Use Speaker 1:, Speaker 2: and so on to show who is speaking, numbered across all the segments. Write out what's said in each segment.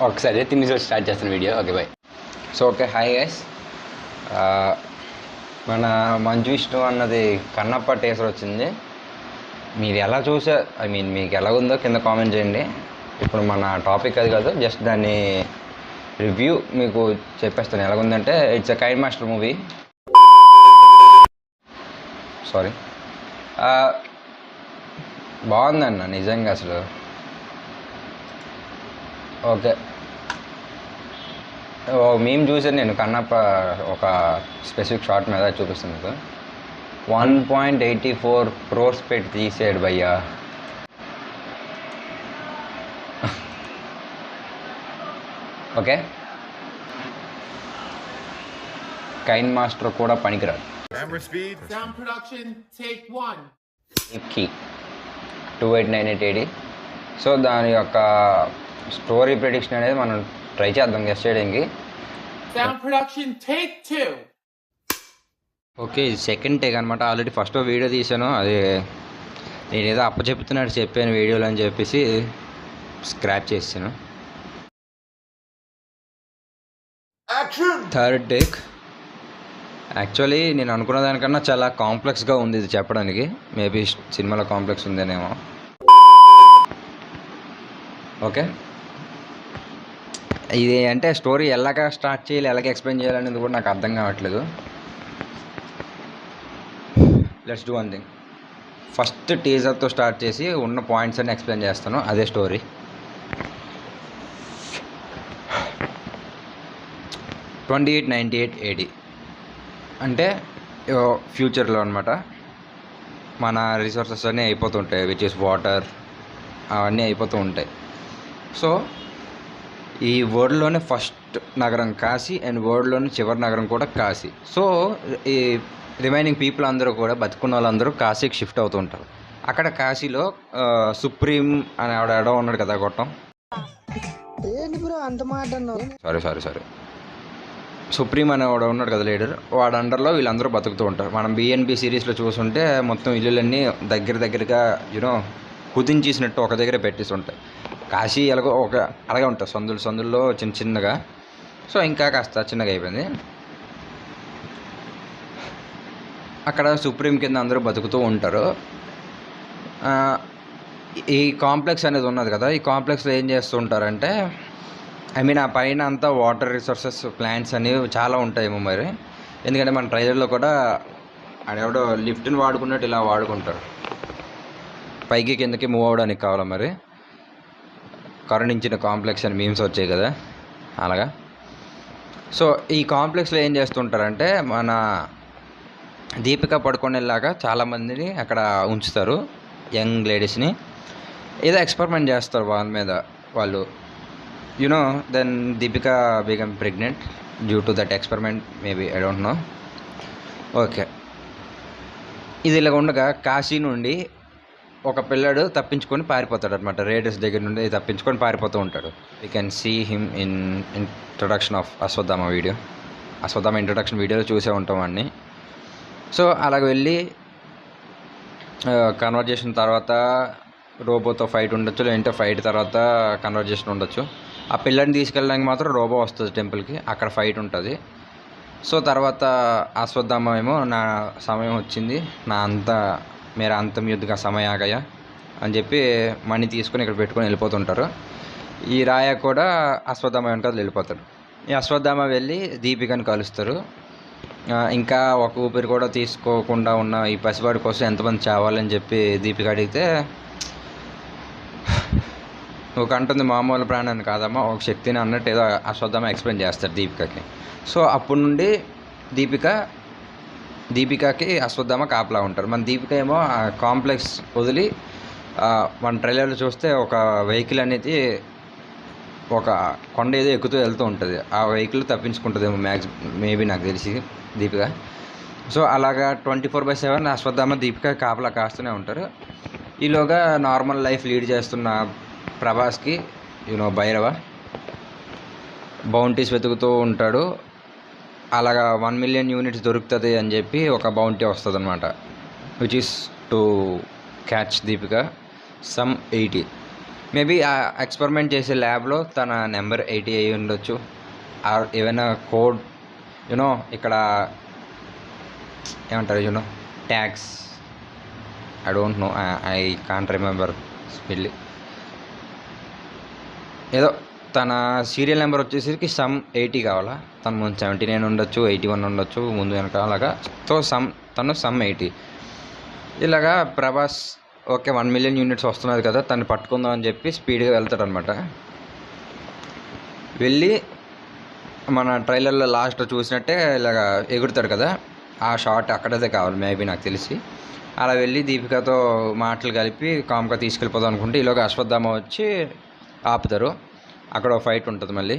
Speaker 1: ఒకసారి తినేసి స్టార్ట్ చేస్తాను video. Okay bye. So okay, hi guys. మన మంచు విష్ణు అన్నది కన్నప్ప టేసర్ వచ్చింది. మీరు ఎలా మీకు ఎలా ఉందో కింద కామెంట్ చేయండి. ఇప్పుడు మన టాపిక్ అది కాదు, జస్ట్ దాన్ని రివ్యూ మీకు చెప్పేస్తాను ఎలాగుందంటే. It's a kind master movie. Sorry, బాగుందన్న నిజంగా అసలు. ఓకే, మేము చూసాను నేను కన్నప్ప ఒక స్పెసిఫిక్ షాట్ మీద చూపిస్తుంది మీకు. 1.84 crores పెట్టి తీసాడు భయ్యా. ఓకే, కైన్ మాస్టర్ కూడా పనికిరాడు. 2898 AD. సో దాని యొక్క స్టోరీ ప్రెడిక్షన్ అనేది మనం ట్రై చేద్దాం గెస్ చేయడానికి. ఓకే, ఇది సెకండ్ టేక్ అనమాట. ఆల్రెడీ ఫస్ట్ వీడియో తీసాను, అది నేను ఏదో అప్పచెప్తున్నాడు చెప్పాను వీడియోలో అని చెప్పేసి స్క్రాప్ చేసాను. Third take. యాక్చువల్లీ నేను అనుకున్న దానికన్నా చాలా కాంప్లెక్స్గా ఉంది ఇది చెప్పడానికి. మేబీ సినిమాలో కాంప్లెక్స్ ఉందేనేమో. ఓకే, ఇది అంటే స్టోరీ ఎలాగ స్టార్ట్ చేయాలి, ఎలాగ ఎక్స్ప్లెయిన్ చేయాలనేది కూడా నాకు అర్థం కావట్లేదు. Let's do one thing. First టీజర్తో స్టార్ట్ చేసి ఉన్న పాయింట్స్ అన్ని ఎక్స్ప్లెయిన్ చేస్తాను. అదే స్టోరీ. 2898 AD అంటే ఫ్యూచర్లో అనమాట. మన రిసోర్సెస్ అన్నీ అయిపోతుంటాయి, విచ్ ఇస్ వాటర్, అవన్నీ అయిపోతూ ఉంటాయి. సో ఈ వరల్డ్లోనే ఫస్ట్ నగరం కాశీ అండ్ వరల్డ్లోనే చివరి నగరం కూడా కాశీ. సో ఈ రిమైనింగ్ పీపుల్ అందరూ కూడా బతుకున్న వాళ్ళందరూ కాశీకి షిఫ్ట్ అవుతూ ఉంటారు. అక్కడ కాశీలో సుప్రీం అని ఆవిడ ఉన్నాడు కదా, గొట్టం. సారీ సుప్రీం అనేవాడు ఉన్నాడు కదా, లీడర్. వాడు అండర్లో వీళ్ళందరూ బతుకుతూ ఉంటారు. మనం బిఎన్బి సిరీస్లో చూసుంటే మొత్తం ఇల్లులన్నీ దగ్గరగా కుదించేసినట్టు ఒక దగ్గర పెట్టేసి ఉంటాయి. కాశీ ఎలాగో అలాగే ఉంటుంది, సందుల్లో చిన్నగా. సో ఇంకా కాస్త చిన్నగా అయిపోయింది. అక్కడ సుప్రీం కింద అందరూ బతుకుతూ ఉంటారు. ఈ కాంప్లెక్స్ అనేది ఉన్నది కదా, ఈ కాంప్లెక్స్లో ఏం చేస్తూ ఉంటారంటే, ఆ పైన అంతా వాటర్ రిసోర్సెస్, ప్లాంట్స్ అనేవి చాలా ఉంటాయేమో మరి. ఎందుకంటే మన ట్రైలర్లో కూడా ఆడెవడో లిఫ్ట్ని వాడుకున్నట్టు ఇలా వాడుకుంటారు, పైకి కిందకి మూవ్ అవ్వడానికి కావాలా మరి. కరుణించిన కాంప్లెక్స్ అని మీమ్స్ వచ్చాయి కదా, అలాగా. సో ఈ కాంప్లెక్స్లో ఏం చేస్తుంటారంటే, మన దీపిక పడుకునేలాగా చాలామందిని అక్కడ ఉంచుతారు, యంగ్ లేడీస్ని. ఏదో ఎక్స్పెరిమెంట్ చేస్తారు వాళ్ళ మీద వాళ్ళు. Then Deepika become pregnant due to that experiment, maybe, I don't know. Okay, ఇది ఇలా ఉండగా కాశీ నుండి ఒక పిల్లాడు తప్పించుకొని పారిపోతాడు అనమాట. రేడర్స్ దగ్గర నుండి తప్పించుకొని పారిపోతూ ఉంటాడు. You can see him in introduction of Ashwatthama video. Ashwatthama introduction వీడియోలో చూసే ఉంటాం అన్నీ. సో అలాగ వెళ్ళి కన్వర్జేషన్ తర్వాత రోబోతో ఫైట్ ఉండొచ్చు, లేదంటే ఫైట్ తర్వాత కన్వర్జేషన్ ఉండొచ్చు. ఆ పిల్లని తీసుకెళ్ళడానికి మాత్రం రోబో వస్తుంది టెంపుల్కి, అక్కడ ఫైట్ ఉంటుంది. సో తర్వాత అశ్వత్థామ ఏమో, నా సమయం వచ్చింది, మేరా అంతం యుద్ధగా సమయాగయ అని చెప్పి మనీ తీసుకొని ఇక్కడ పెట్టుకొని వెళ్ళిపోతుంటారు. ఈ రాయ కూడా అశ్వత్థామ వెనకాల వెళ్ళిపోతాడు. ఈ అశ్వత్థామ వెళ్ళి దీపికని కలుస్తారు. ఇంకా ఒక ఊపిరి కూడా తీసుకోకుండా ఉన్న ఈ పసివాడి కోసం ఎంతమంది చావాలని చెప్పి దీపిక అడిగితే, ఒక అంటుంది మామూలు ప్రాణాన్ని కాదమ్మా, ఒక శక్తిని అన్నట్టు ఏదో అశ్వత్థామ ఎక్స్ప్లెయిన్ చేస్తారు దీపికకి. సో అప్పటి నుండి దీపికకి అశ్వత్థామ కాపలా ఉంటారు. మన దీపిక ఏమో ఆ కాంప్లెక్స్ వదిలి, మన ట్రైలర్లో చూస్తే ఒక వెహికల్ అనేది ఒక కొండ ఏదో ఎక్కుతూ వెళ్తూ ఉంటుంది. ఆ వెహికల్ తప్పించుకుంటుందేమో మేబీ, నాకు తెలిసి దీపిక. సో అలాగా 24/7 అశ్వత్థామ దీపిక కాపలా కాస్తూనే ఉంటారు. ఈలోగా నార్మల్ లైఫ్ లీడ్ చేస్తున్న ప్రభాస్కి భైరవ బౌంటీస్ వెతుకుతూ ఉంటాడు. అలాగా 1 million units దొరుకుతుంది అని చెప్పి ఒక బౌంటీ వస్తుంది అనమాట, which is to catch Deepika some 80. Maybe ఆ ఎక్స్పెరిమెంట్ చేసే ల్యాబ్లో తన నెంబర్ 80 అయి ఉండొచ్చు. ఆర్ ఏమైనా కోడ్ యూనో ఇక్కడ ఏమంటారు tags, I don't know, I can't remember spelling. ఏదో తన సీరియల్ నెంబర్ వచ్చేసరికి సమ్ 80 కావాలా, తను ముందు 79 ఉండొచ్చు, 81 ఉండొచ్చు, ముందు వెనక అలాగా. సో తను సమ్ 80. ఇలాగా ప్రభాస్ ఓకే 1 మిలియన్ యూనిట్స్ వస్తున్నది కదా, తను పట్టుకుందాం అని చెప్పి స్పీడ్గా వెళ్తాడు అనమాట. వెళ్ళి మన ట్రైలర్లో లాస్ట్ చూసినట్టే ఇలాగా ఎగురుతాడు కదా, ఆ షాట్ అక్కడదే కావాలి మేబీ నాకు తెలిసి. అలా వెళ్ళి దీపికతో మాటలు కలిపి కామ్గా తీసుకెళ్ళిపోదాం అనుకుంటే ఈలోగా అశ్వత్థామ వచ్చి ఆపుతారు. అక్కడ ఒక ఫైట్ ఉంటుంది మళ్ళీ.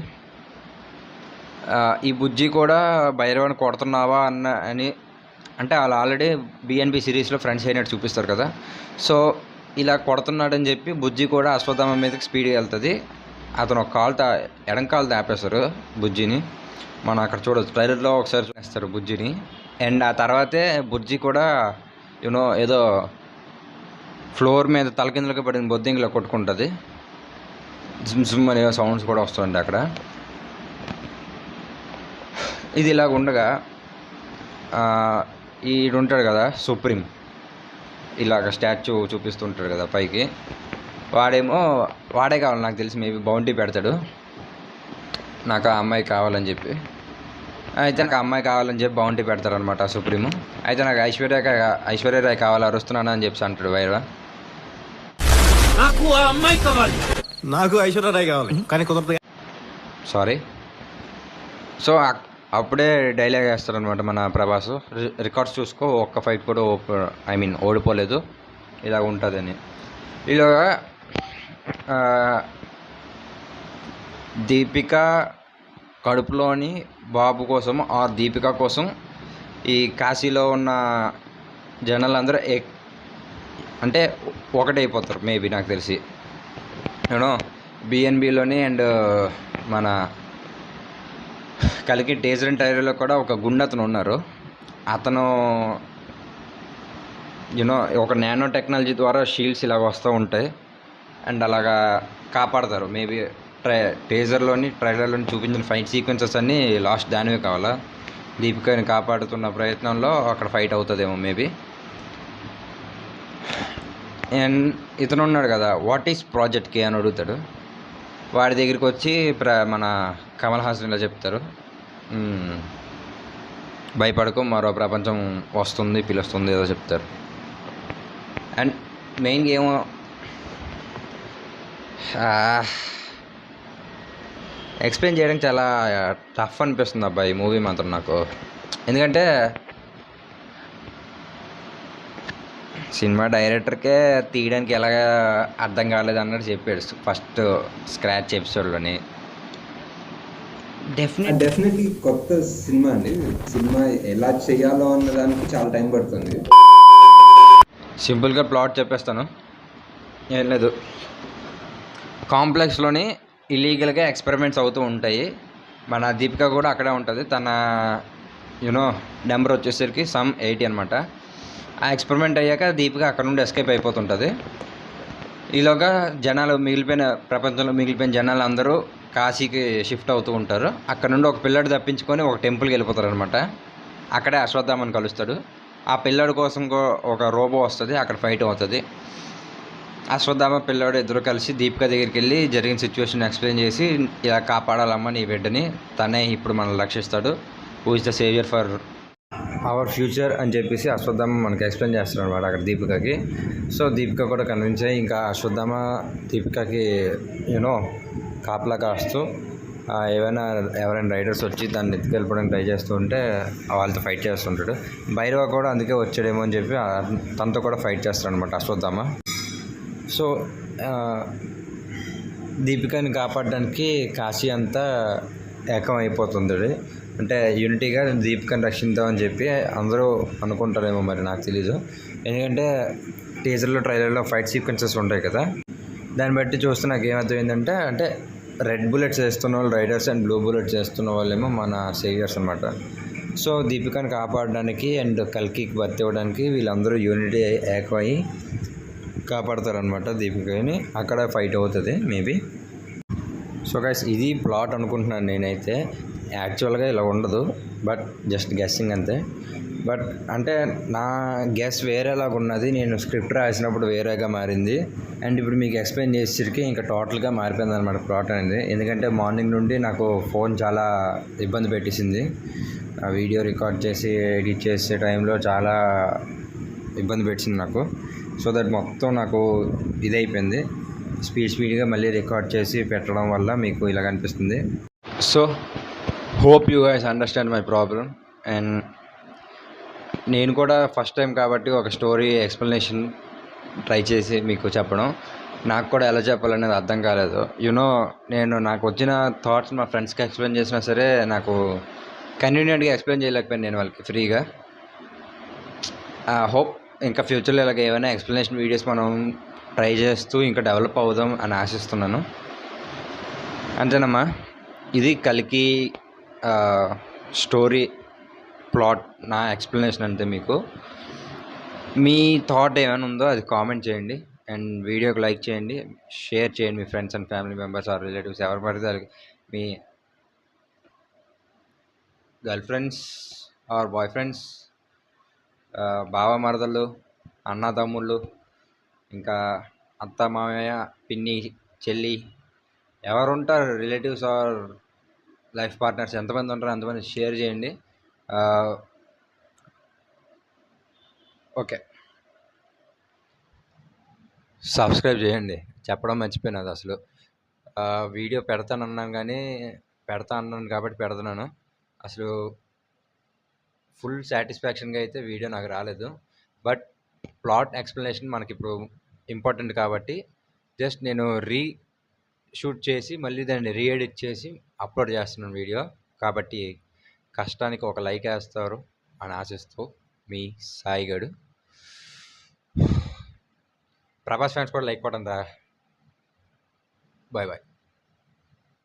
Speaker 1: ఈ బుజ్జి కూడా భైరవాన్ని కొడుతున్నావా అని అంటే వాళ్ళు ఆల్రెడీ బిఎన్బి సిరీస్లో ఫ్రెండ్స్ అయినట్టు చూపిస్తారు కదా. సో ఇలా కొడుతున్నాడని చెప్పి బుజ్జి కూడా అశ్వత్థామ మీదకి స్పీడ్గా వెళ్తుంది. అతను ఒక ఎడం కాలు తాపేస్తారు బుజ్జిని. మనం అక్కడ చూడవచ్చు, ట్రైలర్లో ఒకసారి చూపిస్తారు బుజ్జిని. అండ్ ఆ తర్వాతే బుజ్జి కూడా ఏదో ఫ్లోర్ మీద తలకిందులుగా పడిన బొద్దింగిలో కొట్టుకుంటుంది. జిమ్ జిమ్ అనే సౌండ్స్ కూడా వస్తుంటాయి అక్కడ. ఇది ఇలాగ ఉండగా ఈడుంటాడు కదా సుప్రీం, ఇలాగ స్టాచ్యూ చూపిస్తుంటాడు కదా పైకి. వాడే కావాలి నాకు తెలిసి, మేబీ బౌంటీ పెడతాడు నాకు ఆ అమ్మాయి కావాలని చెప్పి. అయితే నాకు అమ్మాయి కావాలని చెప్పి బౌంటీ పెడతారనమాట సుప్రీము. అయితే నాకు ఐశ్వర్యరాయ్ కావాలి, అరుస్తున్నాను అని చెప్పి అంటాడు భైరవ.
Speaker 2: నాకు ఆ అమ్మాయి కావాలి, నాకు ఐశ్వర్యరాయ్ కావాలి, కానీ కుదరదు.
Speaker 1: సారీ. సో అప్పుడే డైలాగ్ వేస్తారనమాట మన ప్రభాస్, రికార్డ్స్ చూసుకో, ఒక్క ఫైట్ కూడా ఓడిపోలేదు, ఇలా ఉంటుందని. ఇలాగా దీపిక కడుపులోని బాబు కోసం ఆ దీపిక కోసం ఈ కాశీలో ఉన్న జనాలందరూ అంటే ఒకటైపోతారు మేబీ నాకు తెలిసి. బిఎన్బిలోని అండ్ మన కలికి టేజర్ అండ్ టైర్లో కూడా ఒక గుండెతను ఉన్నారు. అతను ఒక నానో టెక్నాలజీ ద్వారా షీల్డ్స్ ఇలాగ వస్తూ ఉంటాయి అండ్ అలాగా కాపాడతారు. మేబీ ట్రైలర్లోని చూపించిన ఫైట్ సీక్వెన్సెస్ అన్నీ లాస్ట్ దానివే కావాలా, దీపికని కాపాడుతున్న ప్రయత్నంలో అక్కడ ఫైట్ అవుతుందేమో మేబీ. అండ్ ఇతను ఉన్నాడు కదా, వాట్ ఈస్ ప్రాజెక్ట్ కే అని అడుగుతాడు. వాడి దగ్గరికి వచ్చి మన కమల్ హాసన్ ఇలా చెప్తారు, భయపడకు మరో ప్రపంచం వస్తుంది పిలుస్తుంది ఏదో చెప్తారు. అండ్ మెయిన్గా ఏమో ఎక్స్ప్లెయిన్ చేయడానికి చాలా టఫ్ అనిపిస్తుంది అబ్బాయి ఈ మూవీ మాత్రం నాకు. ఎందుకంటే సినిమా డైరెక్టర్కే తీయడానికి ఎలాగ అర్థం కాలేదు అన్నట్టు చెప్పాడు ఫస్ట్ స్క్రాచ్ ఎపిసోడ్లోని.
Speaker 3: డెఫినెట్లీ కొత్త సినిమా అండి. సినిమా ఎలా చేయాలో అన్న దానికి చాలా టైం పడుతుంది.
Speaker 1: సింపుల్గా ప్లాట్ చెప్పేస్తాను, ఏం లేదు. కాంప్లెక్స్లోని ఇల్లీగల్గా ఎక్స్పెరిమెంట్స్ అవుతూ ఉంటాయి. మన దీపిక కూడా అక్కడే ఉంటుంది. తన నెంబర్ వచ్చేసరికి సమ్ 80 అనమాట. ఆ ఎక్స్పెరిమెంట్ అయ్యాక దీపిక అక్కడ నుండి ఎస్కేప్ అయిపోతుంటుంది. ఈలోగా ప్రపంచంలో మిగిలిపోయిన జనాలు అందరూ కాశీకి షిఫ్ట్ అవుతూ ఉంటారు. అక్కడ నుండి ఒక పిల్లాడు తప్పించుకొని ఒక టెంపుల్కి వెళ్ళిపోతారు అనమాట. అక్కడే అశ్వత్థామని కలుస్తాడు. ఆ పిల్లాడు కోసం ఒక రోబో వస్తుంది, అక్కడ ఫైట్ అవుతుంది. అశ్వత్థామ పిల్లాడు ఇద్దరు కలిసి దీపిక దగ్గరికి వెళ్ళి జరిగిన సిచ్యువేషన్ ఎక్స్ప్లెయిన్ చేసి ఇలా కాపాడాలమ్మా నీ బిడ్డని, తనే ఇప్పుడు మనల్ని రక్షిస్తాడు, who is the saviour for our future అని చెప్పేసి అశ్వత్థామ మనకి ఎక్స్ప్లెయిన్ చేస్తాడు అనమాట అక్కడ దీపికకి. సో దీపిక కూడా కన్విన్స్ అయ్యి ఇంకా అశ్వత్థామ దీపికకి కాపలా కాస్తూ ఎవరైనా రైడర్స్ వచ్చి దాన్ని ఎత్తుకెళ్ళిపోవడానికి ట్రై చేస్తూ ఉంటే వాళ్ళతో ఫైట్ చేస్తుంటాడు. భైరవ కూడా అందుకే వచ్చాడేమో అని చెప్పి తనతో కూడా ఫైట్ చేస్తాడు అనమాట అశ్వత్థామ. సో దీపికని కాపాడడానికి కాశీ అంతా ఏకం అయిపోతుంది. అంటే యూనిటీగా దీపికని రక్షిద్దామని చెప్పి అందరూ అనుకుంటారేమో, మరి నాకు తెలీదు. ఎందుకంటే టీజర్లో ట్రైలర్లో ఫైట్ సీక్వెన్సెస్ ఉంటాయి కదా, దాన్ని బట్టి చూస్తే నాకు ఏమర్థమైందంటే అంటే రెడ్ బుల్లెట్స్ వేస్తున్న వాళ్ళు రైడర్స్ అండ్ బ్లూ బుల్లెట్స్ వేస్తున్న వాళ్ళేమో మన సేవియర్స్ అనమాట. సో దీపికని కాపాడడానికి అండ్ కల్కికి బతి ఇవ్వడానికి వీళ్ళందరూ యూనిటీ ఏకమై కాపాడతారనమాట దీపికని. అక్కడ ఫైట్ అవుతుంది మేబీ. సో గైస్ ఇది ప్లాట్ అనుకుంటున్నాను నేనైతే. యాక్చువల్గా ఇలా ఉండదు, బట్ జస్ట్ గెస్సింగ్ అంతే. బట్ అంటే నా గెస్ వేరేలాగా ఉన్నది, నేను స్క్రిప్ట్ రాసినప్పుడు వేరేగా మారింది. అండ్ ఇప్పుడు మీకు ఎక్స్ప్లెయిన్ చేసేసరికి ఇంకా టోటల్గా మారిపోయింది అనమాట ప్లాట్ అనేది. ఎందుకంటే మార్నింగ్ నుండి నాకు ఫోన్ చాలా ఇబ్బంది పెట్టేసింది. ఆ వీడియో రికార్డ్ చేసి ఎడిట్ చేసే టైంలో చాలా ఇబ్బంది పెట్టింది నాకు. సో దట్ మొత్తం నాకు ఇదైపోయింది. స్పీడ్గా మళ్ళీ రికార్డ్ చేసి పెట్టడం వల్ల మీకు ఇలా కనిపిస్తుంది. So hope you guys understand my problem. And నేను కూడా ఫస్ట్ టైం కాబట్టి ఒక స్టోరీ ఎక్స్ప్లెనేషన్ ట్రై చేసి మీకు చెప్పడం, నాకు కూడా ఎలా చెప్పాలనేది అర్థం కాలేదు. నేను నాకు వచ్చిన థాట్స్ మా ఫ్రెండ్స్కి ఎక్స్ప్లెయిన్ చేసినా సరే నాకు కన్వీనియంట్గా ఎక్స్ప్లెయిన్ చేయలేకపోయాను నేను వాళ్ళకి ఫ్రీగా. హోప్ ఇంకా ఫ్యూచర్లో ఇలాగ ఏమైనా ఎక్స్ప్లెనేషన్ వీడియోస్ మనం ట్రై చేస్తూ ఇంకా డెవలప్ అవుదాం అని ఆశిస్తున్నాను. అంతేనమ్మా, ఇది కల్కి స్టోరీ ప్లాట్ నా ఎక్స్ప్లెనేషన్. అంతే. మీకు మీ థాట్ ఏమైనా ఉందో అది కామెంట్ చేయండి. అండ్ వీడియోకి లైక్ చేయండి, షేర్ చేయండి మీ friends and family members or relatives ఎవరు పడితే వాళ్ళకి, మీ girl friends or boy friends, బావ మరదళ్ళు, అన్నదమ్ముళ్ళు, ఇంకా అత్త మామయ్య, పిన్ని చెల్లి, ఎవరు ఉంటారు రిలేటివ్స్ ఆర్ లైఫ్ పార్ట్నర్స్ ఎంతమంది ఉంటారో అంతమంది షేర్ చేయండి. ఓకే, సబ్స్క్రైబ్ చేయండి. చెప్పడం మర్చిపోయినా అది అసలు. వీడియో పెడతా అన్నాను కాబట్టి పెడుతున్నాను. అసలు ఫుల్ సాటిస్ఫాక్షన్గా అయితే వీడియో నాకు రాలేదు. బట్ ప్లాట్ ఎక్స్ప్లెనేషన్ మనకి ఇప్పుడు ఇంపార్టెంట్ కాబట్టి జస్ట్ నేను షూట్ చేసి మళ్ళీ దాన్ని రీఎడిట్ చేసి అప్లోడ్ చేస్తున్నాను వీడియో. కాబట్టి కష్టానికి ఒక లైక్ వేస్తారు అని ఆశిస్తూ మీ సాయిగడు. ప్రభాస్ ఫ్యాన్స్ కూడా లైక్ కొట్టండి రా. Bye bye.